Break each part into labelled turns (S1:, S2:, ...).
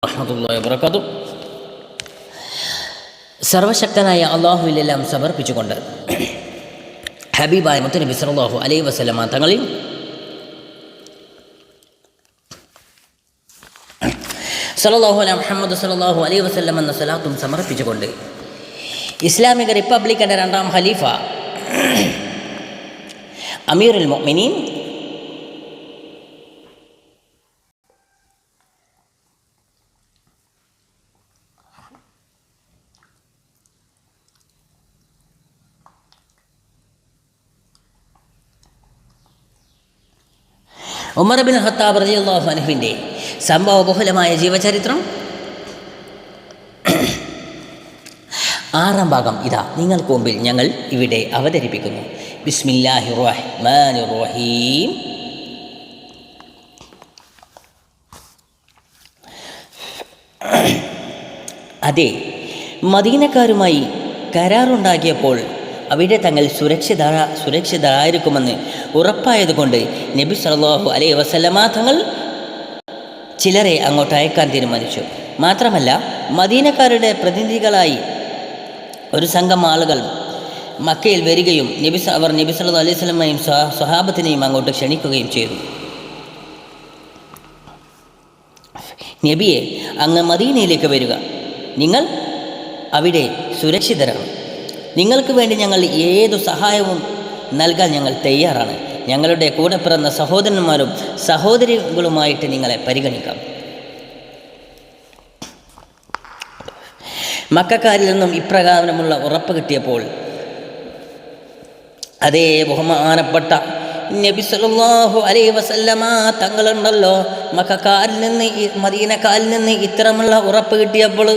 S1: വറഹ്മത്തുള്ളാഹി വബറകാതുഹു. സർവശക്തനായ അള്ളാഹുവിലെല്ലാം സമർപ്പിച്ചുകൊണ്ട് ഹബീബായ മുത്തുനബി സല്ലല്ലാഹു അലൈഹി വസല്ലമ തങ്ങളിൽ സല്ലല്ലാഹു അലൈഹി മുഹമ്മദ് സല്ലല്ലാഹു അലൈഹി വസല്ലം എന്ന സലാത്തും സമർപ്പിച്ചുകൊണ്ട് ഇസ്ലാമിക റിപ്പബ്ലിക്കിൻ്റെ രണ്ടാം ഖലീഫ അമീറുൽ മുഅ്മിനീൻ ഉമർ ബിൻ ഖത്താബ് റളിയല്ലാഹു അൻഹുവിൻ്റെ സംഭവബഹുലമായ ജീവചരിത്രം 6-ാം ഭാഗം ഇതാ നിങ്ങൾക്ക് മുമ്പിൽ ഞങ്ങൾ ഇവിടെ അവതരിപ്പിക്കുന്നു. ബിസ്മില്ലാഹിർ റഹ്മാനിർ റഹീം. അതെ, മദീനക്കാരുമായി കരാറുണ്ടാക്കിയപ്പോൾ അവിടെ തങ്ങൾ സുരക്ഷിതരായിരിക്കുമെന്ന് ഉറപ്പായതുകൊണ്ട് നബി സല്ലല്ലാഹു അലൈഹി വസല്ലമ തങ്ങൾ ചിലരെ അങ്ങോട്ട് അയക്കാൻ തീരുമാനിച്ചു. മാത്രമല്ല, മദീനക്കാരുടെ പ്രതിനിധികളായി ഒരു സംഘം ആളുകൾ മക്കയിൽ വരികയും നബി സല്ലല്ലാഹു അലൈഹി വസല്ലമയും സ്വഹാബത്തിനെയും അങ്ങോട്ട് ക്ഷണിക്കുകയും ചെയ്തു. നബിയെ, അങ്ങ് മദീനയിലേക്ക് വരിക, നിങ്ങൾ അവിടെ സുരക്ഷിതരാണ്. നിങ്ങൾക്ക് വേണ്ടി ഞങ്ങൾ ഏതു സഹായവും നൽകാൻ ഞങ്ങൾ തയ്യാറാണ്. ഞങ്ങളുടെ കൂടെ പിറന്ന സഹോദരന്മാരും സഹോദരികളുമായിട്ട് നിങ്ങളെ പരിഗണിക്കാം. മക്കക്കാരിൽ നിന്നും ഇപ്രകാരമുള്ള ഉറപ്പ് കിട്ടിയപ്പോൾ അതേ ബഹുമാനപ്പെട്ട നബി സല്ലല്ലാഹു അലൈഹി വസല്ലമ തങ്ങളുണ്ടല്ലോ, മക്കക്കാരിൽ നിന്ന് മദീനക്കാരിൽ നിന്ന് ഇത്തരമുള്ള ഉറപ്പ് കിട്ടിയപ്പോൾ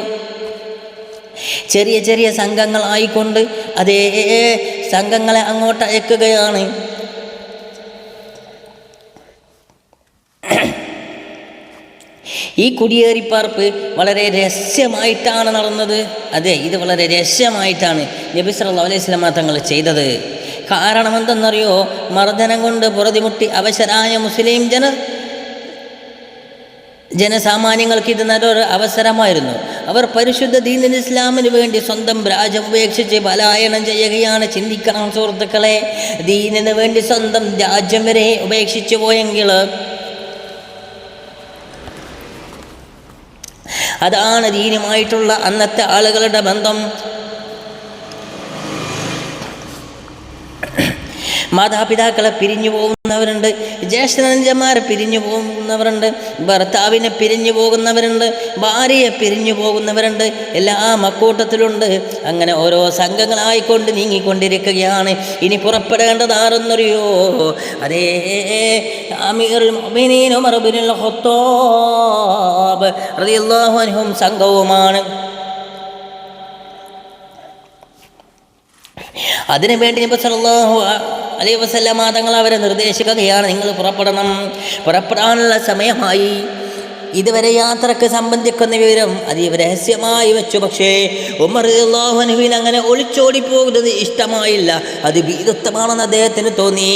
S1: ചെറിയ ചെറിയ സംഘങ്ങളായിക്കൊണ്ട് അതേ സംഘങ്ങളെ അങ്ങോട്ട് അയക്കുകയാണ്. ഈ കുടിയേറിപ്പാർപ്പ് വളരെ രഹസ്യമായിട്ടാണ് നടന്നത്. അതെ, ഇത് വളരെ രഹസ്യമായിട്ടാണ് നബി സല്ലല്ലാഹു അലൈഹി വസല്ലമ തങ്ങൾ ചെയ്തത്. കാരണം എന്തെന്നറിയോ? മർദ്ദനം കൊണ്ട് പൊറുതിമുട്ടി അവശരായ മുസ്ലിം ജനസാമാന്യങ്ങൾക്ക് ഇത് നല്ലൊരു അവസരമായിരുന്നു. അവർ പരിശുദ്ധ ദീനുൽ ഇസ്ലാമിന് വേണ്ടി സ്വന്തം രാജ്യം ഉപേക്ഷിച്ച് പലായനം ചെയ്യുകയാണ്. ചിന്തിക്കണം സുഹൃത്തുക്കളെ, ദീനിന് വേണ്ടി സ്വന്തം രാജ്യം വരെ ഉപേക്ഷിച്ചു പോയെങ്കിൽ അതാണ് ദീനുമായിട്ടുള്ള അന്നത്തെ ആളുകളുടെ ബന്ധം. മാതാപിതാക്കളെ പിരിഞ്ഞു പോകുന്നവരുണ്ട്, ജ്യേഷ്ഠനഞ്ചന്മാരെ പിരിഞ്ഞു പോകുന്നവരുണ്ട്, ഭർത്താവിനെ പിരിഞ്ഞു പോകുന്നവരുണ്ട്, ഭാര്യയെ പിരിഞ്ഞു പോകുന്നവരുണ്ട്, എല്ലാം അക്കൂട്ടത്തിലുണ്ട്. അങ്ങനെ ഓരോ സംഘങ്ങളായിക്കൊണ്ട് നീങ്ങിക്കൊണ്ടിരിക്കുകയാണ്. ഇനി പുറപ്പെടേണ്ടത് ആരെന്നറിയോ? അതേ അമീറുൽ മുഅ്മിനീൻ ഉമർ ഇബ്നുൽ ഖത്താബ് റളിയല്ലാഹു അൻഹു സംഘവുമാണ്. അതിനുവേണ്ടി നബി സല്ലല്ലാഹു അലൈഹി വസല്ലമ തങ്ങൾ അവരെ നിർദ്ദേശിക്കുകയാണ്, നിങ്ങൾ പുറപ്പെടാനുള്ള സമയമായി. ഇതുവരെ യാത്രക്ക് സംബന്ധിക്കുന്ന വിവരം അതീവ രഹസ്യമായി വെച്ചു. പക്ഷേ ഉമർ റളിയല്ലാഹു അൻഹുവിന് അങ്ങനെ ഒളിച്ചോടി പോകുന്നത് ഇഷ്ടമായില്ല. അത് ഭീരുത്വമാണെന്ന് അദ്ദേഹത്തിന് തോന്നി.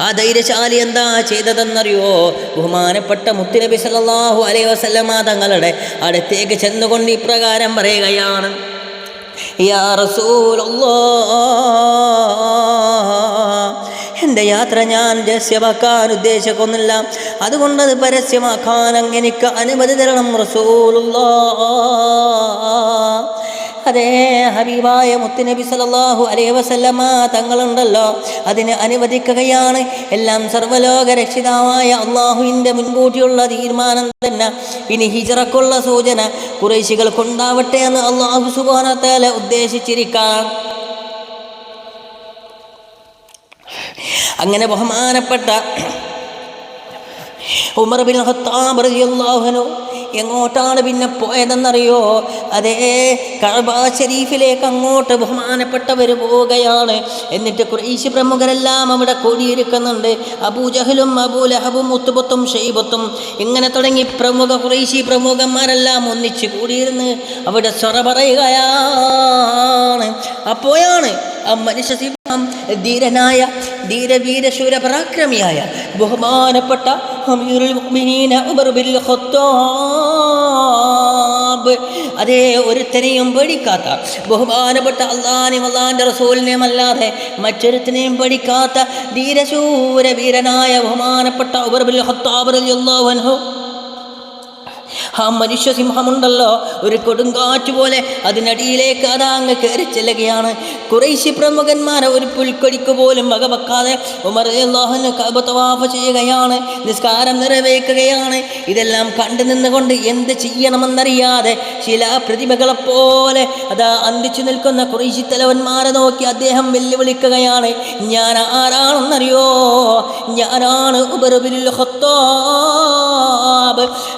S1: ആ ധൈര്യശാലി എന്താ ചെയ്തതെന്നറിയോ? ബഹുമാനപ്പെട്ട മുത്തുനബി സല്ലല്ലാഹു അലൈഹി വസല്ലമ തങ്ങളുടെ അടുത്തേക്ക് ചെന്നുകൊണ്ട് ഇപ്രകാരം പറയുകയാണ്, യാ റസൂലല്ലാഹ്, എൻ്റെ യാത്ര ഞാൻ രഹസ്യമാക്കാൻ ഉദ്ദേശിക്കുന്നില്ല. അതുകൊണ്ടത് പരസ്യമാക്കാൻ എനിക്ക് അനുമതി തരണം റസൂലുള്ളാഹ്. അതേ ഹബീബായ മുത്തുനബി സല്ലല്ലാഹു അലൈഹി വസല്ലമ തങ്ങളുണ്ടല്ലോ, അതിന് അനുവദിക്കുകയാണ്. എല്ലാം സർവ്വലോക രക്ഷിതാവായ അള്ളാഹുവിൻ്റെ മുൻകൂട്ടിയുള്ള തീരുമാനം തന്നെ. ഇനി ഹിജ്റക്കുള്ള സൂചന ഖുറൈശികൾക്കുണ്ടാവട്ടെ എന്ന് അള്ളാഹു സുബ്ഹാനഹു വ തആല ഉദ്ദേശിച്ചിരിക്കാം. അങ്ങനെ ബഹുമാനപ്പെട്ട ഉമർ ബിൻ ഖത്താബ് റളിയല്ലാഹു അൻഹു എങ്ങോട്ടാണ് പിന്നെ പോയതെന്നറിയോ? അതേ കഅബ ശരീഫിലേക്ക് അങ്ങോട്ട് ബഹുമാനപ്പെട്ടവർ പോവുകയാണ്. എന്നിട്ട് ഖുറൈശി പ്രമുഖരെല്ലാം അവിടെ കൂടിയിരിക്കുന്നുണ്ട്. അബൂജഹലും അബൂലഹബും ഉത്ബത്തും ഷൈബത്തും ഇങ്ങനെ തുടങ്ങി പ്രമുഖ ഖുറൈശി പ്രമുഖന്മാരെല്ലാം ഒന്നിച്ച് കൂടിയിരുന്ന് അവിടെ സ്വറ പറയുകയാണ്. അപ്പോഴാണ് ആ മനുഷ്യ സിംഹം ധീരനായ ധീരവീരശൂര പരാക്രമിയായ ബഹുമാനപ്പെട്ട അമീറുൽ മുഅ്മിനീന ഉമർ ബിൻ ഖത്താബ്, അതേ ഒരുത്തനെയും പേടിക്കാത്ത, ബഹുമാനപ്പെട്ട അള്ളാഹിനെയും അള്ളാഹിൻ്റെ റസൂലിനെയും അല്ലാതെ മറ്റൊരുത്തനെയും പേടിക്കാത്ത ധീരശൂര വീരനായ ബഹുമാനപ്പെട്ട ഉമർ ബിൻ ഖത്താബ് റളിയല്ലാഹു അൻഹു, ആ മനുഷ്യ സിംഹമുണ്ടല്ലോ, ഒരു കൊടുങ്കാറ്റ് പോലെ അതിനടിയിലേക്ക് അതാ അങ്ങ് കയറി ചെല്ലുകയാണ്. ഖുറൈശി പ്രമുഖന്മാരെ ഒരു പുൽക്കൊടിക്ക് പോലും വകവെക്കാതെ ഉമർ റളിയല്ലാഹു അൻഹു കഅബ തവാഫ് ചെയ്യുകയാണ്, നിസ്കാരം നിറവേക്കുകയാണ്. ഇതെല്ലാം കണ്ടു നിന്നുകൊണ്ട് എന്ത് ചെയ്യണമെന്നറിയാതെ ശിലാപ്രതിമകളെപ്പോലെ അതാ അന്തിച്ചു നിൽക്കുന്ന ഖുറൈശി തലവന്മാരെ നോക്കി അദ്ദേഹം വെല്ലുവിളിക്കുകയാണ്. ഞാൻ ആരാണെന്നറിയോ? ഞാനാണ് ഉമർ ബിൻ ഖത്താബ്,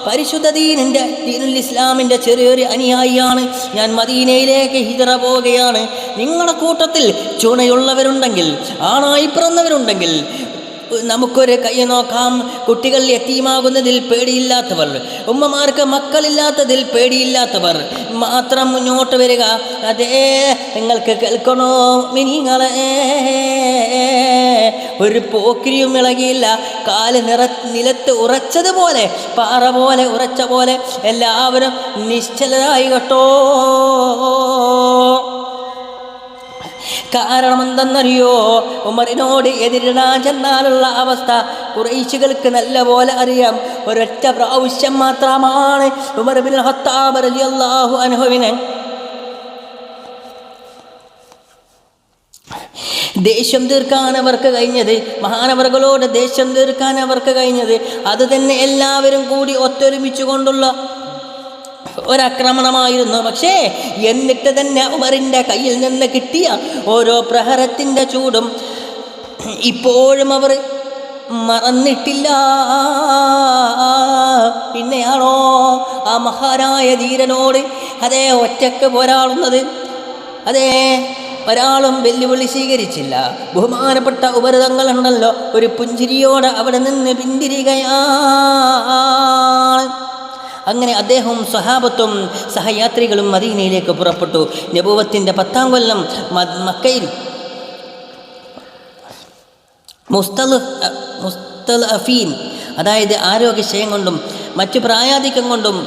S1: പരിശുദ്ധ ദീനുൽ ഇസ്ലാമിൻ്റെ ചെറിയൊരു അനുയായിയാണ്. ഞാൻ മദീനയിലേക്ക് ഹിജ്റ പോവുകയാണ്. നിങ്ങളുടെ കൂട്ടത്തിൽ ചുണയുള്ളവരുണ്ടെങ്കിൽ, ആണായി പിറന്നവരുണ്ടെങ്കിൽ നമുക്കൊരു കൈ നോക്കാം. കുട്ടികൾ യതീമാകുന്നതിൽ പേടിയില്ലാത്തവർ, ഉമ്മമാർക്ക് മക്കളില്ലാത്തതിൽ പേടിയില്ലാത്തവർ മാത്രം മുന്നോട്ട് വരിക. അതേ നിങ്ങൾക്ക് കേൾക്കണോ മിനിങ്ങളെ? ഒരു പോക്കിരിയും ഇളകിയില്ല, കാല് നിലത്ത് ഉറച്ചതുപോലെ, പാറ പോലെ ഉറച്ച പോലെ എല്ലാവരും നിശ്ചലരായി കേട്ടോ. കാരണം എന്തെന്നറിയോ? ഉമറിനോട് എതിരിടാൻ ചെന്നാലുള്ള അവസ്ഥ ഖുറൈശികൾക്ക് നല്ല പോലെ അറിയാം. ഒരൊറ്റ പ്രാവശ്യം മാത്രമാണ് ഉമർ ബിൻ ഖത്താബ് റളിയല്ലാഹു അൻഹുവിനെ ദേഷ്യം തീർക്കാൻ അവർക്ക് കഴിഞ്ഞത്, മഹാനവറുകളോട് ദേഷ്യം തീർക്കാൻ അവർക്ക് കഴിഞ്ഞത്. അത് തന്നെ എല്ലാവരും കൂടി ഒത്തൊരുമിച്ചു കൊണ്ടുള്ള ഒരാക്രമണമായിരുന്നു. പക്ഷേ എന്നിട്ട് തന്നെ ഉമറിൻ്റെ കയ്യിൽ നിന്ന് കിട്ടിയ ഓരോ പ്രഹരത്തിൻ്റെ ചൂടും ഇപ്പോഴും അവർ മറന്നിട്ടില്ല. പിന്നെയാണോ ആ മഹാനായ ധീരനോട് അതേ ഒറ്റക്ക് പോരാടുന്നത്? അതേ ഒരാളും വെല്ലുവിളി സ്വീകരിച്ചില്ല. ബഹുമാനപ്പെട്ട ഉമർ തങ്ങളുണ്ടല്ലോ ഒരു പുഞ്ചിരിയോടെ അവിടെ നിന്ന് പിന്തിരികയാണ്. അങ്ങനെ അദ്ദേഹവും സ്വഹാബത്തും സഹയാത്രികളും മദീനയിലേക്ക് പുറപ്പെട്ടു. നബുവത്തിൻ്റെ 10-ാം കൊല്ലം മക്കയിൽ മുസ്തലഫീൻ, അതായത് ആരോഗ്യക്ഷയം കൊണ്ടും മറ്റു പ്രായാധിക്യം കൊണ്ടും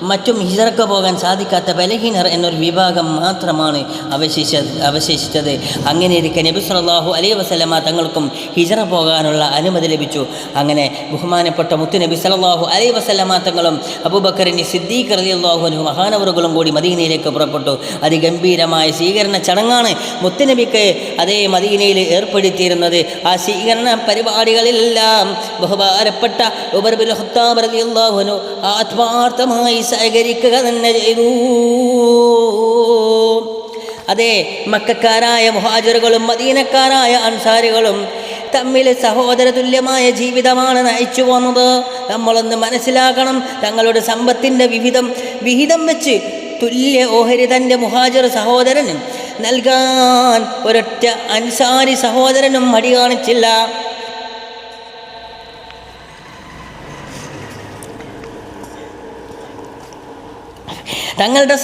S1: മറ്റും ഹിജ്റക്ക് പോകാൻ സാധിക്കാത്ത ബലഹീനർ എന്നൊരു വിഭാഗം മാത്രമാണ് അവശേഷിച്ചത്. അങ്ങനെ ഇരിക്കെ നബി സല്ലല്ലാഹു അലൈഹി വസല്ലമ തങ്ങൾക്കും ഹിജ്റ പോകാനുള്ള അനുമതി ലഭിച്ചു. അങ്ങനെ ബഹുമാനപ്പെട്ട മുത്തുനബി സല്ലല്ലാഹു അലൈഹി വസല്ലമ തങ്ങളും അബൂബക്കറിന് സിദ്ദീഖ് റളിയല്ലാഹു അൻഹു മഹാനവറുകളും കൂടി മദീനയിലേക്ക് പുറപ്പെട്ടു. അതിഗംഭീരമായ സ്വീകരണ ചടങ്ങാണ് മുത്തുനബിക്ക് അതേ മദീനയിൽ ഏർപ്പെടുത്തിയിരുന്നത്. ആ സ്വീകരണ പരിപാടികളിലെല്ലാം ബഹുമാനപ്പെട്ട ഉമർ ബിൻ ഖത്താബ് റളിയല്ലാഹു അൻഹു ആത്മാർത്ഥമായി സഹകരിക്കുക തന്നെ ചെയ്തു. അതെ, മക്കക്കാരായ മുഹാജിറുകളും മദീനക്കാരായ അൻസാരികളും തമ്മിൽ സഹോദര തുല്യമായ ജീവിതമാണ് നയിച്ചു പോന്നത്. നമ്മളൊന്ന് മനസ്സിലാക്കണം. തങ്ങളുടെ സമ്പത്തിൻ്റെ വിഹിതം വെച്ച് തുല്യ ഓഹരി തൻ്റെ മുഹാജിർ സഹോദരനും നൽകാൻ ഒരൊറ്റ അൻസാരി സഹോദരനും മടി കാണിച്ചില്ല. തങ്ങളുടെ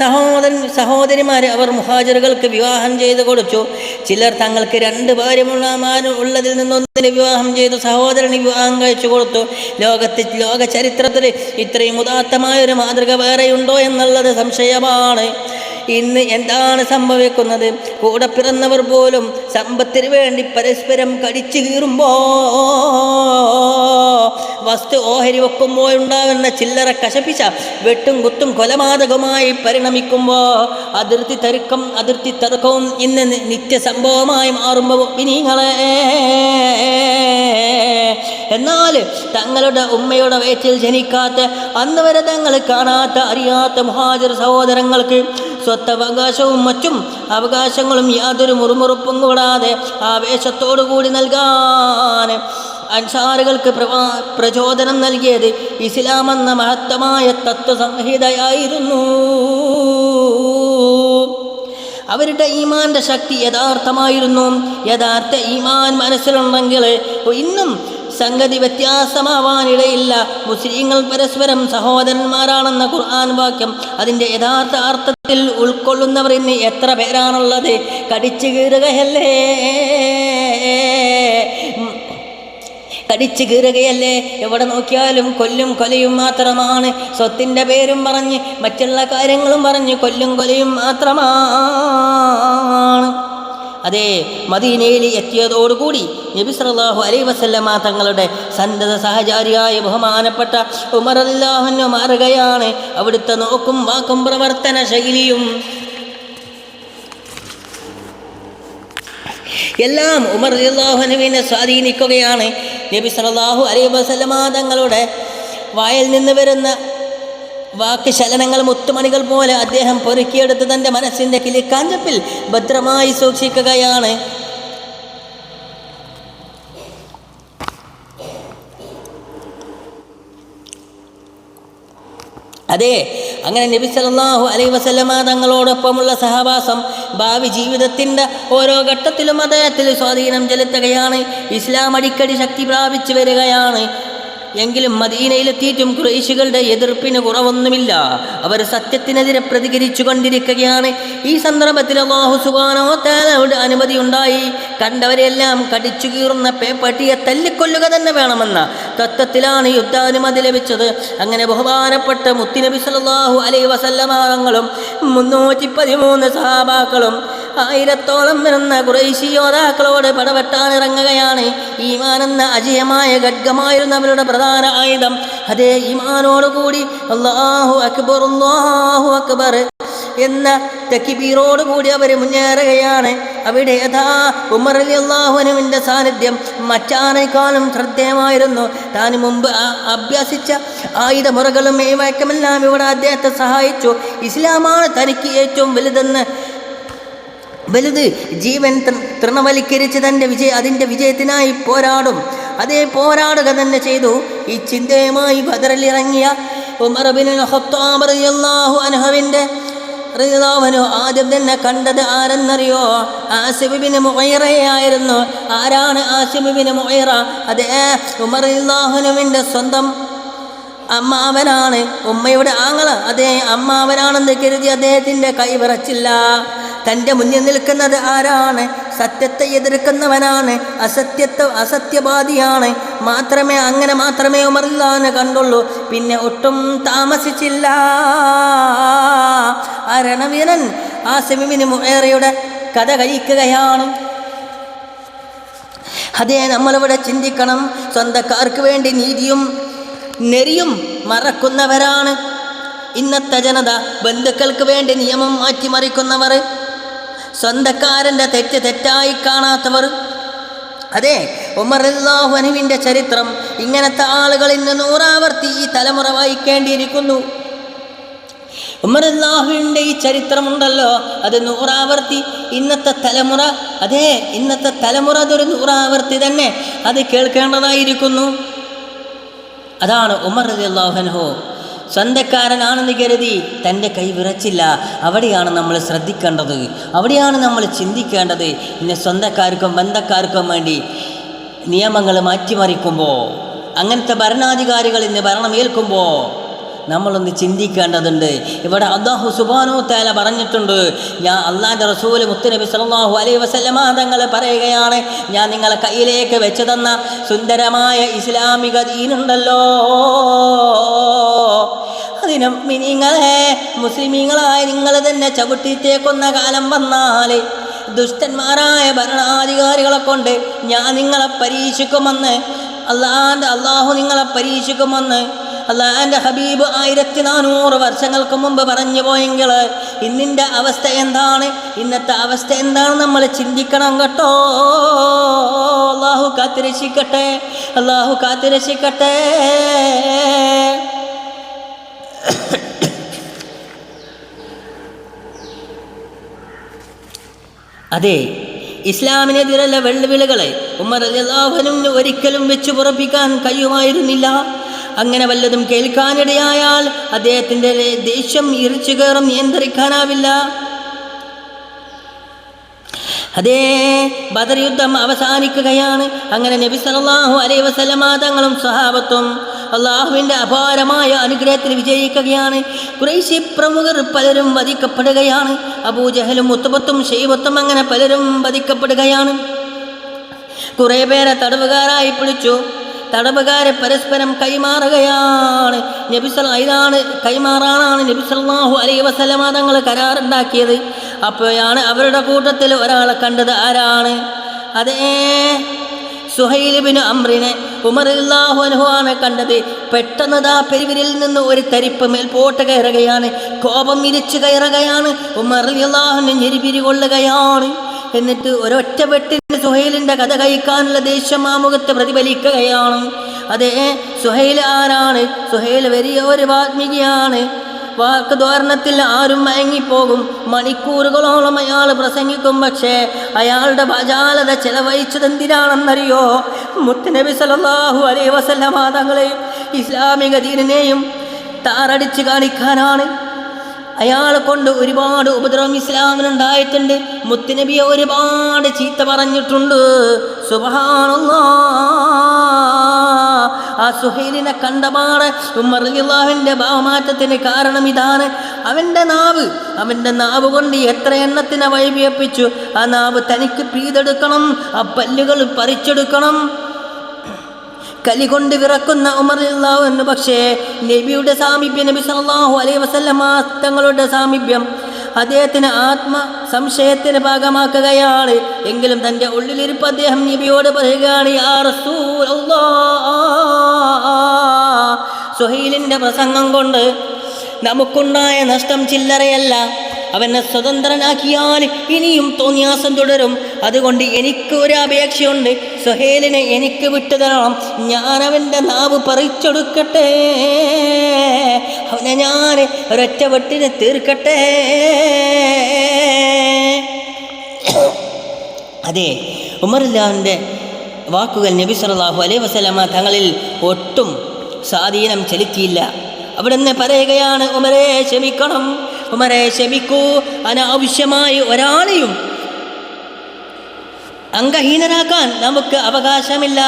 S1: സഹോദരിമാരെ അവർ മുഹാജിറുകൾക്ക് വിവാഹം ചെയ്ത് കൊടുത്തു. ചിലർ തങ്ങൾക്ക് 2 ഭാര്യമാരുള്ളതിൽ നിന്നൊന്നിനെ വിവാഹം ചെയ്തു സഹോദരന് വിവാഹം കഴിച്ചു കൊടുത്തു. ലോക ചരിത്രത്തിൽ ഇത്രയും ഉദാത്തമായൊരു മാതൃക വേറെയുണ്ടോ എന്നുള്ളത് സംശയമാണ്. ഇന്ന് എന്താണ് സംഭവിക്കുന്നത്? കൂടെ പിറന്നവർ പോലും സമ്പത്തിന് വേണ്ടി പരസ്പരം കടിച്ചു കീറുമ്പോൾ, വസ്തു ഓഹരി വെക്കുമ്പോഴുണ്ടാകുന്ന ചില്ലറ കശപിശ വെട്ടും കുത്തും കൊലപാതകമായി പരിണമിക്കുമ്പോൾ അതിർത്തി തർക്കവും ഇന്ന് നിത്യസംഭവമായി മാറുമ്പോൾ നിങ്ങളെ എന്നാൽ തങ്ങളുടെ ഉമ്മയുടെ വയറ്റിൽ ജനിക്കാത്ത, അന്ന് വരെ തങ്ങൾ കാണാത്ത അറിയാത്ത മുഹാജിർ സഹോദരങ്ങൾക്ക് സ്വത്തവകാശവും മറ്റും അവകാശങ്ങളും യാതൊരു മുറുമുറുപ്പും കൂടാതെ ആവേശത്തോടുകൂടി നൽകാൻ അൻസാറുകൾക്ക് പ്രചോദനം നൽകിയത് ഇസ്ലാം എന്ന മഹത്തമായ തത്വസംഹിതയായിരുന്നു. അവരുടെ ഈമാൻ്റെ ശക്തി യഥാർത്ഥമായിരുന്നു. യഥാർത്ഥ ഈമാൻ മനസ്സിലുണ്ടെങ്കിൽ ഇന്നും സംഗതി വ്യത്യാസമാവാനിടയില്ല. മുസ്ലിങ്ങൾ പരസ്പരം സഹോദരന്മാരാണെന്ന ഖുർആൻ വാക്യം അതിൻ്റെ യഥാർത്ഥ അർത്ഥത്തിൽ ഉൾക്കൊള്ളുന്നവർ ഇന്ന് എത്ര പേരാണുള്ളത്? കടിച്ചു കീറുകയല്ലേ, കടിച്ചു കീറുകയല്ലേ. എവിടെ നോക്കിയാലും കൊല്ലും കൊലയും മാത്രമാണ്. സ്വത്തിൻ്റെ പേരും പറഞ്ഞ് മറ്റുള്ള കാര്യങ്ങളും പറഞ്ഞ് കൊല്ലും കൊലയും മാത്രമാണ്. അതേ, മദീനയിൽ എത്തിയതോടുകൂടി നബി സല്ലല്ലാഹു അലൈഹി വസല്ലമ തങ്ങളുടെ സന്തത സഹചാരിയായ ബഹുമാനപ്പെട്ട ഉമർ റളിയല്ലാഹു അൻഹു മാറുകയാണ്. അവിടുത്തെ നോക്കും വാക്കും പ്രവർത്തന ശൈലിയും എല്ലാം ഉമർ റളിയല്ലാഹു അൻഹുവിനെ സ്വാധീനിക്കുകയാണ്. നബി സല്ലല്ലാഹു അലൈഹി വസല്ലമ തങ്ങളുടെ വായിൽ നിന്ന് വരുന്ന വാക്ക് ചലനങ്ങൾ മുത്തുമണികൾ പോലെ അദ്ദേഹം പൊറുക്കിയെടുത്ത് തൻ്റെ മനസ്സിൻ്റെ കിളിക്കാഞ്ചപ്പിൽ ഭദ്രമായി സൂക്ഷിക്കുകയാണ്. അതെ, അങ്ങനെ നബി സല്ലല്ലാഹു അലൈഹി വസല്ലമ തങ്ങളോടൊപ്പമുള്ള സഹവാസം ഭാവി ജീവിതത്തിൻ്റെ ഓരോ ഘട്ടത്തിലും അദ്ദേഹത്തിൽ സ്വാധീനം ചെലുത്തുകയാണ്. ഇസ്ലാം അടിക്കടി ശക്തി പ്രാപിച്ചു വരികയാണ്. എങ്കിലും മദീനയിലെത്തിയിട്ടും ഖുറൈശികളുടെ എതിർപ്പിന് കുറവൊന്നുമില്ല. അവർ സത്യത്തിനെതിരെ പ്രതികരിച്ചു കൊണ്ടിരിക്കുകയാണ്. ഈ സന്ദർഭത്തിൽ അല്ലാഹു സുബ്ഹാനഹു വ തആലയുടെ അനുമതി ഉണ്ടായി. കണ്ടവരെല്ലാം കടിച്ചു കീറുന്ന പേപ്പട്ടിയെ തല്ലിക്കൊല്ലുക തന്നെ വേണമെന്ന തത്വത്തിലാണ് യുദ്ധാനുമതി ലഭിച്ചത്. അങ്ങനെ ബഹുമാനപ്പെട്ട മുത്തുനബി സല്ലല്ലാഹു അലൈഹി വസല്ലമ തങ്ങളും 313 സഹാബാക്കളും 1000-ഓളം വരുന്ന ഖുറൈശി യോദ്ധാക്കളോട് പടവെട്ടാനിറങ്ങുകയാണ്. ഈമാൻ എന്ന അജയമായ ഖഡ്ഗമായിരുന്നു അവരുടെ പ്രധാന ആയുധം. അതേ ഈമാനോടുകൂടി അല്ലാഹു അക്ബർ അല്ലാഹു അക്ബർ എന്ന തക്ബീറോടുകൂടി അവർ മുന്നേറുകയാണ്. അവിടെ ഉമർ റളിയല്ലാഹു അൻഹുവിൻ്റെ സാന്നിധ്യം മറ്റാനേക്കാളും ശ്രദ്ധേയമായിരുന്നു. താൻ മുമ്പ് അഭ്യസിച്ച ആയുധമുറകളും മേവഴക്കമെല്ലാം ഇവിടെ അദ്ദേഹത്തെ സഹായിച്ചു. ഇസ്ലാമാണ് തനിക്ക് ഏറ്റവും വലുത്. ജീവൻ തൃണവൽക്കരിച്ച് അതിൻ്റെ വിജയത്തിനായി പോരാടും. അതേ പോരാടുക തന്നെ ചെയ്തു. ഈ ചിന്തയുമായി ബദറിലിറങ്ങിയ ഉമർ ഇബ്നുൽ ഖത്താബ് റളിയല്ലാഹു അൻഹുവിൻ്റെ ആദ്യം തന്നെ കണ്ടത് ആരെന്നറിയോ? ആസിം ഇബ്നു മുഗീറയായിരുന്നു. ആരാണ് ആസിം ഇബ്നു മുഗീറ? അതേ ഉമർ റളിയല്ലാഹു അൻഹുവിൻ്റെ സ്വന്തം അമ്മാവനാണ്, ഉമ്മയുടെ ആങ്ങള. അതേ അമ്മാവനാണെന്ന് കരുതി അദ്ദേഹത്തിൻ്റെ കൈ വിറച്ചില്ല. തൻ്റെ മുന്നിൽ നിൽക്കുന്നത് ആരാണ്? സത്യത്തെ എതിർക്കുന്നവനാണ്, അസത്യവാദിയാണ്. അങ്ങനെ മാത്രമേ ഉമർ റളിയല്ലാഹു അൻഹു കണ്ടുള്ളൂ. പിന്നെ ഒട്ടും താമസിച്ചില്ല. ആ രണവീരൻ ആസിം ഇബ്നു മുഗീറയുടെ കഥ കഴിക്കുകയാണ്. അതേ, നമ്മളിവിടെ ചിന്തിക്കണം. സ്വന്തക്കാർക്ക് വേണ്ടി നീതിയും നെറിയും മറക്കുന്നവരാണ് ഇന്നത്തെ ജനത. ബന്ധുക്കൾക്ക് വേണ്ടി നിയമം മാറ്റിമറിക്കുന്നവർ, സ്വന്തക്കാരൻ്റെ തെറ്റായി കാണാത്തവർ. അതെ, ഉമർ റളിയല്ലാഹു അൻഹുവിൻ്റെ ചരിത്രം ഇങ്ങനത്തെ ആളുകൾ ഇന്ന് 100 ആവർത്തി ഈ തലമുറ വായിക്കേണ്ടിയിരിക്കുന്നു. ഉമർ റളിയല്ലാഹുവിൻ്റെ ഈ ചരിത്രമുണ്ടല്ലോ, അത് 100 ആവർത്തി ഇന്നത്തെ തലമുറ അതൊരു 100 ആവർത്തി തന്നെ അത് കേൾക്കേണ്ടതായിരിക്കുന്നു. അതാണ് ഉമർ റളിയല്ലാഹു അൻഹു. സ്വന്തക്കാരനാണെന്ന് കരുതി തൻ്റെ കൈ വിറച്ചില്ല. അവിടെയാണ് നമ്മൾ ശ്രദ്ധിക്കേണ്ടത്, അവിടെയാണ് നമ്മൾ ചിന്തിക്കേണ്ടത്. ഇന്ന് സ്വന്തക്കാർക്കും ബന്ധക്കാർക്കും വേണ്ടി നിയമങ്ങൾ മാറ്റിമറിക്കുമ്പോൾ, അങ്ങനത്തെ ഭരണാധികാരികൾ ഇന്ന് ഭരണമേൽക്കുമ്പോൾ നമ്മളൊന്ന് ചിന്തിക്കേണ്ടതുണ്ട്. ഇവിടെ അല്ലാഹു സുബ്ഹാനഹു വ തആല പറഞ്ഞിട്ടുണ്ട്. അള്ളാഹിൻ്റെ റസൂൽ മുത്തുനബി സല്ലല്ലാഹു അലൈഹി വസല്ലമ തങ്ങൾ പറയുകയാണ്, ഞാൻ നിങ്ങളെ കയ്യിലേക്ക് വെച്ച് തന്ന സുന്ദരമായ ഇസ്ലാമിക ദീനുണ്ടല്ലോ, അതിന് മുസ്ലിമീങ്ങളായ നിങ്ങൾ തന്നെ ചവിട്ടിത്തേക്കുന്ന കാലം വന്നാൽ ദുഷ്ടന്മാരായ ഭരണാധികാരികളെ കൊണ്ട് ഞാൻ നിങ്ങളെ പരീക്ഷിക്കുമെന്ന് അള്ളാഹു നിങ്ങളെ പരീക്ഷിക്കുമെന്ന് അള്ളാഹുവിൻ്റെ ഹബീബ് 1400 വർഷങ്ങൾക്ക് മുമ്പ് പറഞ്ഞു പോയെങ്കിൽ ഇന്നിൻ്റെ അവസ്ഥ എന്താണ്? ഇന്നത്തെ അവസ്ഥ എന്താണ് നമ്മൾ ചിന്തിക്കണം കേട്ടോ. അള്ളാഹു കാത്തുരക്ഷിക്കട്ടെ, അള്ളാഹു കാത്തുരക്ഷിക്കട്ടെ. അതെ, ഇസ്ലാമിനെതിരല്ല വെല്ലുവിളികളെ ഉമർ റളിയല്ലാഹു അൻഹു ഒരിക്കലും വെച്ചു പുറപ്പിക്കാൻ കഴിയുമായിരുന്നില്ല. അങ്ങനെ വല്ലതും കേൾക്കാനിടയായാൽ അദ്ദേഹത്തിൻ്റെ ദേഷ്യം ഇറിച്ചു കയറും, നിയന്ത്രിക്കാനാവില്ല. അതേ ബദർ യുദ്ധം അവസാനിക്കുകയാണ്. അങ്ങനെ നബി സല്ലല്ലാഹു അലൈഹി വസല്ലമ തങ്ങളും സ്വഹാബത്തും അള്ളാഹുവിൻ്റെ അപാരമായ അനുഗ്രഹത്തിൽ വിജയിക്കുകയാണ്. ഖുറൈശി പ്രമുഖർ പലരും വധിക്കപ്പെടുകയാണ്. അബൂജഹലും ഉത്ബത്തും ഷൈബത്തും അങ്ങനെ പലരും വധിക്കപ്പെടുകയാണ്. കുറേ പേരെ തടവുകാരായി പിടിച്ചു. തടവുകാരെ പരസ്പരം കൈമാറുകയാണ്. ഇതാണ് കൈമാറാനാണ് നബി സല്ലല്ലാഹു അലൈഹി വസല്ലമ തങ്ങൾ കരാറുണ്ടാക്കിയത്. അപ്പോഴാണ് അവരുടെ കൂട്ടത്തിൽ ഒരാളെ കണ്ടത്. ആരാണ്? അതേ സുഹൈൽ ഇബ്നു അംറിനെ ഉമർ റളിയല്ലാഹു അൻഹു ആണ് കണ്ടത്. പെട്ടെന്ന് ദാ പെരുവിരിൽ നിന്ന് ഒരു തരിപ്പ് മേൽപോട്ട് കയറുകയാണ്. കോപം ഇരിച്ചു കയറുകയാണ്. ഉമർ റളിയല്ലാഹു അൻഹു ഞെരിപിരി കൊള്ളുകയാണ്. എന്നിട്ട് ഒരൊറ്റ വെട്ടിന് സുഹൈലിൻ്റെ കഥ കഴിക്കാനുള്ള ദേഷ്യം ആ മുഖത്ത് പ്രതിഫലിക്കുകയാണ്. അതേ സുഹൈൽ ആരാണ്? സുഹൈൽ വലിയ ഒരു വാഗ്മികയാണ്. വാക്ക് ധാരണത്തിൽ ആരും മയങ്ങിപ്പോകും. മണിക്കൂറുകളോളം അയാൾ പ്രസംഗിക്കും. പക്ഷേ അയാളുടെ വാചാലത ചെലവഴിച്ചതെന്തിനാണെന്നറിയോ? മുത്തുനബി സല്ലല്ലാഹു അലൈഹി വസല്ലമ തങ്ങളെയും ഇസ്ലാമിക ദീനിനെയും താറടിച്ച് കാണിക്കാനാണ്. അയാൾ കൊണ്ട് ഒരുപാട് ഉപദ്രവം ഇസ്ലാമിനുണ്ടായിട്ടുണ്ട്. മുത്തുനബിയെ ഒരുപാട് ചീത്ത പറഞ്ഞിട്ടുണ്ട്. സുബ്ഹാനല്ലാഹ്. ആ സുഹൈലിനെ കണ്ടപാട് ഉമർ റളിയല്ലാഹുവിൻ്റെ ഭാവമാറ്റത്തിന് കാരണം ഇതാണ്. അവൻ്റെ നാവ് കൊണ്ട് എത്ര എണ്ണത്തിനെ വഴിപിയപ്പിച്ചു. ആ നാവ് തനിക്ക് പീതെടുക്കണം, ആ പല്ലുകൾ പറിച്ചെടുക്കണം. കലി കൊണ്ട് വിറക്കുന്ന ഉമർ റളിയല്ലാഹു അൻഹു പക്ഷേ നബിയുടെ സാമീപ്യം, നബി സല്ലല്ലാഹു അലൈഹി വസല്ലമ തങ്ങളുടെ സാമീപ്യം അദ്ദേഹത്തിന് സംശയത്തിന് ഭാഗമാക്കുകയാണ്. എങ്കിലും തൻ്റെ ഉള്ളിലിരിപ്പ് അദ്ദേഹം നബിയോട് പറയുകയാണ്, യാ റസൂലല്ലാഹ്. സുഹൈലിൻ്റെ പ്രസംഗം കൊണ്ട് നമുക്കുണ്ടായ നഷ്ടം ചില്ലറയല്ല. അവനെ സ്വതന്ത്രനാക്കിയാൽ ഇനിയും തോന്നിയാസം തുടരും. അതുകൊണ്ട് എനിക്ക് ഒരു അപേക്ഷയുണ്ട്. സുഹൈലിനെ എനിക്ക് വിട്ടുതരണം. ഞാൻ അവൻ്റെ നാവ് പറിച്ചെടുക്കട്ടെ. അവനെ ഞാൻ ഒരൊറ്റ വെട്ടിനെ തീർക്കട്ടെ. അതെ, ഉമർ റളിയല്ലാഹുവിൻ്റെ വാക്കുകൾ നബി സല്ലല്ലാഹു അലൈഹി വസല്ലമ തങ്ങളിൽ ഒട്ടും സ്വാധീനം ചെലുത്തിയില്ല. അവിടുന്ന് പറയുകയാണ്, ഉമരേ ക്ഷമിക്കണം, ഉമരേ ക്ഷമിക്കൂ. അനാവശ്യമായി ഒരാളെയും അംഗഹീനരാക്കാൻ നമുക്ക് അവകാശമില്ല.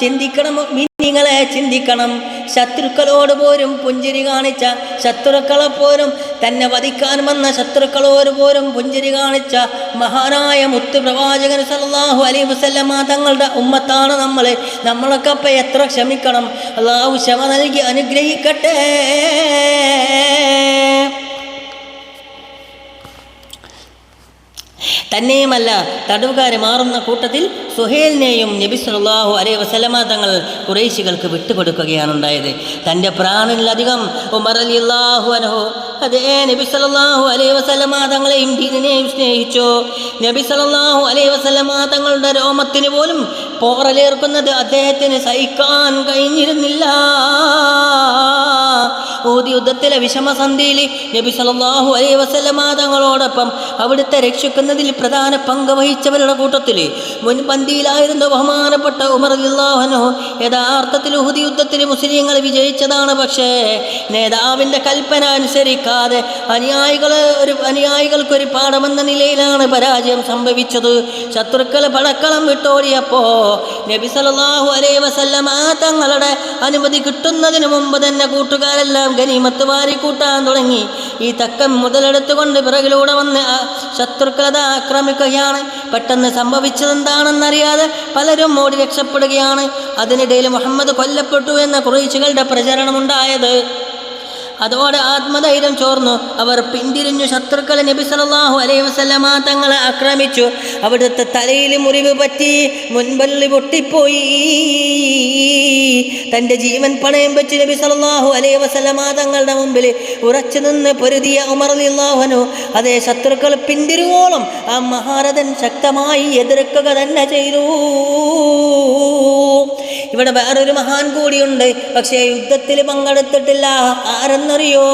S1: ചിന്തിക്കണം, നിങ്ങളെ ചിന്തിക്കണം. ശത്രുക്കളോട് പോലും പുഞ്ചിരി കാണിച്ച, ശത്രുക്കളെ പോലും തന്നെ വധിക്കാൻ വന്ന ശത്രുക്കളോട് പോലും പുഞ്ചിരി കാണിച്ച മഹാനായ മുത്ത് പ്രവാചകൻ സല്ലല്ലാഹു അലൈഹി വസല്ലമ തങ്ങളുടെ ഉമ്മത്താണ് നമ്മളൊക്കെ അപ്പം എത്ര ക്ഷമിക്കണം. അല്ലാഹു ക്ഷമ നൽകി അനുഗ്രഹിക്കട്ടെ. തന്നെയുമല്ല, തടവുകാരെ മാറുന്ന കൂട്ടത്തിൽ സുഹൈലിനെയും നബി സല്ലല്ലാഹു അലൈഹി വസല്ലമ തങ്ങൾ ഖുറൈശികൾക്ക് വിട്ടുകൊടുക്കുകയാണ് ഉണ്ടായത്. തൻ്റെ പ്രാണനിലധികം ഉമർ റളിയല്ലാഹു അൻഹു അതേ നബി സല്ലല്ലാഹു അലൈഹി വസല്ലമ തങ്ങളെയും ദീനിനെയും സ്നേഹിച്ചു. നബി സല്ലല്ലാഹു അലൈഹി വസല്ലമ തങ്ങളുടെ രോമത്തിന് പോലും പോറലേർക്കുന്നത് അദ്ദേഹത്തിന് സഹിക്കാൻ കഴിഞ്ഞിരുന്നില്ല. ഊഹദ് യുദ്ധത്തിലെ വിഷമസന്ധിയിൽ നബി സല്ലല്ലാഹു അലൈഹി വസല്ലമ തങ്ങളോടൊപ്പം അവിടുത്തെ രക്ഷിക്കുന്നതിൽ പ്രധാന പങ്ക് വഹിച്ചവരുടെ കൂട്ടത്തിൽ മുൻപന്തിയിലായിരുന്ന ബഹുമാനപ്പെട്ട ഉമർ റളിയല്ലാഹു അൻഹു യഥാർത്ഥത്തിൽ ഊഹദ് യുദ്ധത്തിൽ മുസ്ലിങ്ങൾ വിജയിച്ചതാണ്. പക്ഷേ നേതാവിൻ്റെ കൽപ്പന അനുസരിക്കാതെ അനുയായികൾക്കൊരു പാഠമെന്ന നിലയിലാണ് പരാജയം സംഭവിച്ചത്. ശത്രുക്കൾ പടക്കളം വിട്ടോടിയപ്പോൾ നബി സല്ലല്ലാഹു അലൈഹി വസല്ലമ തങ്ങളുടെ അനുമതി കിട്ടുന്നതിന് മുമ്പ് തന്നെ കൂട്ടുകാരെല്ലാം ഗനീമത്ത് വാരി കൂട്ടാൻ തുടങ്ങി. ഈ തക്കം മുതലെടുത്തുകൊണ്ട് പിറകിലൂടെ വന്ന് ശത്രുക്കളത ആക്രമിക്കുകയാണ്. പെട്ടെന്ന് സംഭവിച്ചതെന്താണെന്നറിയാതെ പലരും ഓടി രക്ഷപ്പെടുകയാണ്. അതിനിടയിൽ മുഹമ്മദ് കൊല്ലപ്പെട്ടു എന്ന ഖുറൈശികളുടെ പ്രചരണമുണ്ടായത്. അതോടെ ആത്മധൈര്യം ചോർന്നു. അവർ പിന്തിരിഞ്ഞു. ശത്രുക്കളെ നബി സല്ലല്ലാഹു അലൈഹി വസല്ലമ തങ്ങളെ ആക്രമിച്ചു. അവിടുത്തെ തലയിൽ മുറിവ് പറ്റി, മുൻപല്ലി പൊട്ടിപ്പോയി. തൻ്റെ ജീവൻ പണയം വെച്ച് നബി സല്ലല്ലാഹു അലൈഹി വസല്ലമ തങ്ങളുടെ മുമ്പിൽ ഉറച്ചു നിന്ന് പൊരുതിയ ഉമർ റളിയല്ലാഹു അൻഹു അതേ ശത്രുക്കൾ പിന്തിരുവോളം ആ മഹാരഥൻ ശക്തമായി എതിർക്കുക തന്നെ ചെയ്തു. ഇവിടെ വേറൊരു മഹാൻ കൂടിയുണ്ട്, പക്ഷേ യുദ്ധത്തിൽ പങ്കെടുത്തിട്ടില്ല. ആരെന്നറിയോ?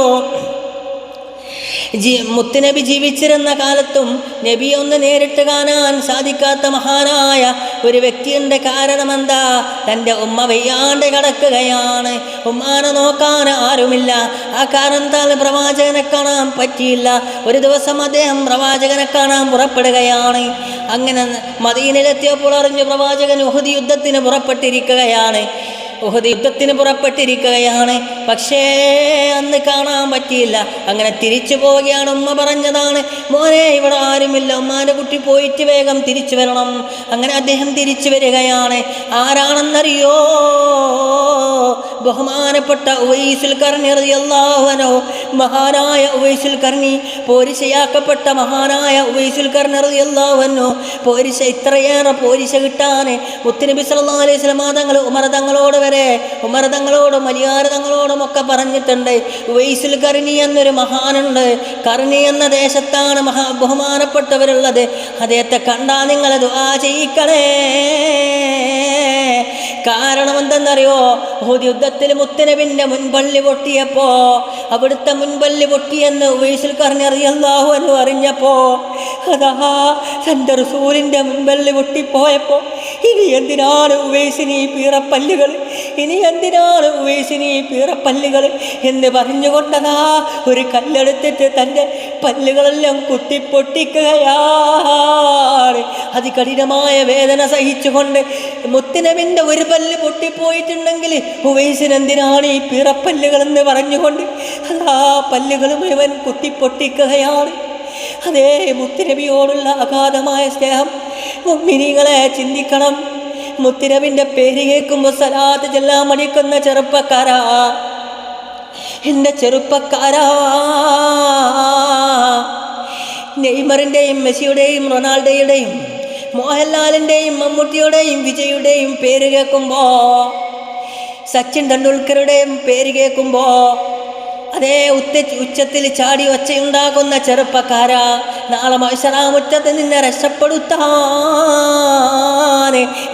S1: മുത്തുനബി ജീവിച്ചിരുന്ന കാലത്തും നബിയെ ഒന്ന് നേരിട്ട് കാണാൻ സാധിക്കാത്ത മഹാനായ ഒരു വ്യക്തിയുടെ കാരണമെന്താ? തൻ്റെ ഉമ്മ വയ്യാണ്ട് കിടക്കുകയാണ്. ഉമ്മാനെ നോക്കാൻ ആരുമില്ല. ആ കാരണത്താൽ പ്രവാചകനെ കാണാൻ പറ്റിയില്ല. ഒരു ദിവസം അദ്ദേഹം പ്രവാചകനെ കാണാൻ പുറപ്പെടുകയാണ്. അങ്ങനെ മദീനയിലെത്തിയപ്പോൾ അറിഞ്ഞു പ്രവാചകൻ ഉഹദ് യുദ്ധത്തിന് പുറപ്പെട്ടിരിക്കുകയാണ്. പക്ഷേ അന്ന് കാണാൻ പറ്റിയില്ല. അങ്ങനെ തിരിച്ചു പോവുകയാണ്. ഉമ്മ പറഞ്ഞതാണ്, മോനെ ഇവിടെ ആരുമില്ല, ഉമ്മാൻ്റെ കുട്ടി പോയിട്ട് വേഗം തിരിച്ചു വരണം. അങ്ങനെ അദ്ദേഹം തിരിച്ചു വരികയാണ്. ആരാണെന്നറിയോ? ബഹുമാനപ്പെട്ട ഉവൈസുൽ ഖർനി റളിയല്ലാഹു അൻഹു. മഹാനായ ഉവൈസുൽ ഖർനി, പോരിശയാക്കപ്പെട്ട മഹാനായ ഉവൈസുൽ ഖർനി റളിയല്ലാഹു അൻഹു. പോരിശ, ഇത്രയേറെ പോരിശ കിട്ടാൻ മുത്തുനബി സല്ലല്ലാഹു അലൈഹി വസല്ലം തങ്ങൾ ഉമർ തങ്ങളോടും വലിയാർ തങ്ങളോടും ഒക്കെ പറഞ്ഞിട്ടുണ്ട്. ഉവൈസുൽ ഖർനി എന്നൊരു മഹാനുണ്ട്. ഖർനി എന്ന ദേശത്താണ് ബഹുമാനപ്പെട്ടവരുള്ളത്. അദ്ദേഹത്തെ കണ്ടാൽ നിങ്ങൾ ദുആ ചെയ്യിക്കണേ. കാരണം എന്തെന്നറിയോ? ഉഹദ് യുദ്ധത്തിൽ മുത്തുനബിന്റെ മുൻപള്ളി പൊട്ടിയപ്പോ, അവിടുത്തെ മുൻപള്ളി പൊട്ടിയെന്ന് ഉവൈസുൽ ഖർനി റളിയല്ലാഹു അൻഹു അറിഞ്ഞപ്പോ, അതാ തൻ്റെ റസൂലിൻ്റെ മുൻപള്ളി പൊട്ടിപ്പോയപ്പോ, ഇനി എന്തിനാണ് ഉവൈസിന് ഈ പീറപ്പല്ലുകൾ എന്ന് പറഞ്ഞുകൊണ്ടതാ ഒരു കല്ലെടുത്തിട്ട് തൻ്റെ പല്ലുകളെല്ലാം കുത്തിപ്പൊട്ടിക്കുകയാണ്. അതികഠിനമായ വേദന സഹിച്ചുകൊണ്ട് മുത്തുനബിൻ്റെ ഒരു പല്ല് പൊട്ടിപ്പോയിട്ടുണ്ടെങ്കിൽ ഉവൈസിന് എന്തിനാണ് ഈ പീറപ്പല്ലുകൾ എന്ന് പറഞ്ഞുകൊണ്ട് ആ പല്ലുകൾ മുഴുവൻ കുത്തിപ്പൊട്ടിക്കുകയാണ്. അതേ മുത്തുനബിയോടുള്ള അഗാധമായ സ്നേഹം മുഅ്മിനീങ്ങളെ ചിന്തിക്കണം. മുത്തുനബിൻ്റെ പേര് കേൾക്കുമ്പോൾ സലാത്ത് ചൊല്ലാൻ മടിക്കുന്ന ചെറുപ്പക്കാരാ, എൻ്റെ ചെറുപ്പക്കാരാ, നെയ്മറിൻ്റെയും മെസ്സിയുടെയും റൊണാൾഡോയുടെയും മോഹൻലാലിൻ്റെയും മമ്മൂട്ടിയുടെയും വിജയുടെയും പേര് കേൾക്കുമ്പോൾ, സച്ചിൻ ടെണ്ടുൽക്കറുടെയും പേര് കേൾക്കുമ്പോൾ, അതേ ഉച്ചത്തിൽ ചാടി ഒച്ചയുണ്ടാക്കുന്ന ചെറുപ്പക്കാരാ, നാളെ മത്സരാമുറ്റത്ത് നിന്ന് രക്ഷപ്പെടുത്താൻ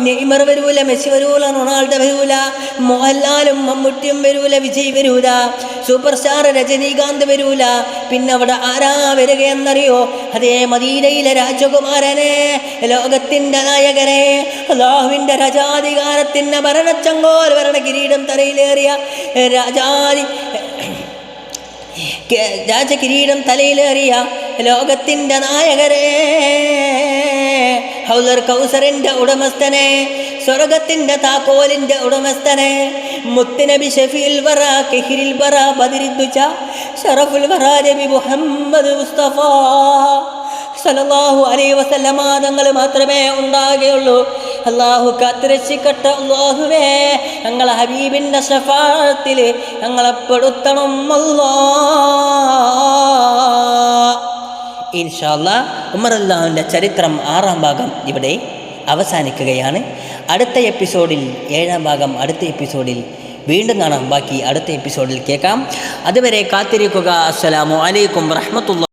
S1: നെയ്മർ വരൂല, മെസ്സി വരൂല, റൊണാൾഡോ വരൂല, മോഹൻലാലും മമ്മൂട്ടിയും വരൂല, വിജയ് വരൂല, സൂപ്പർ സ്റ്റാർ രജനീകാന്ത് വരൂല. പിന്നെ അവിടെ ആരാ വരികയെന്നറിയോ? അതേ മദീനയിലെ രാജകുമാരനെ, ലോകത്തിൻ്റെ നായകനെ, അല്ലാഹുവിൻ്റെ രാജാധികാരത്തിൻ്റെ ഭരണച്ചങ്കോൽ ഭരണകിരീടം തലയിലേറിയ രാജകിരീടം തലയിലേറിയ ലോകത്തിൻ്റെ നായകരെ, ഹൗലർ കൗസറിൻ്റെ ഉടമസ്ഥനെ, സ്വർഗത്തിൻ്റെ താക്കോലിൻ്റെ ഉടമസ്ഥനെ, മുത്തുനബി ഷഫീൽ വറ കഹിരിൽ വറ ബദരിദ്ദുജ ശറഫുൽ വറ നബി മുഹമ്മദ് മുസ്തഫ സല്ലല്ലാഹു അലൈഹി വസല്ലമ തങ്ങൾ മാത്രമേ ഉണ്ടാകുകയുള്ളൂ. അല്ലാഹു കാത്തുരക്ഷിക്കട്ടെ. അല്ലാഹുവേ, ഞങ്ങളെ ഹബീബിൻ്റെ ശഫാഅത്തിൽ ഞങ്ങളെ പെടുത്തണം അല്ലാഹ്. ഇൻഷാ അല്ലാഹ് ഉമർ റളിയല്ലാഹുവിൻ്റെ ചരിത്രം 6-ാം ഭാഗം ഇവിടെ അവസാനിക്കുകയാണ്. അടുത്ത എപ്പിസോഡിൽ 7-ാം ഭാഗം അടുത്ത എപ്പിസോഡിൽ വീണ്ടും കാണാം. ബാക്കി അടുത്ത എപ്പിസോഡിൽ കേൾക്കാം. അതുവരെ കാത്തിരിക്കുക. അസ്സലാമു അലൈക്കും വറഹ്മത്തുള്ളാഹി.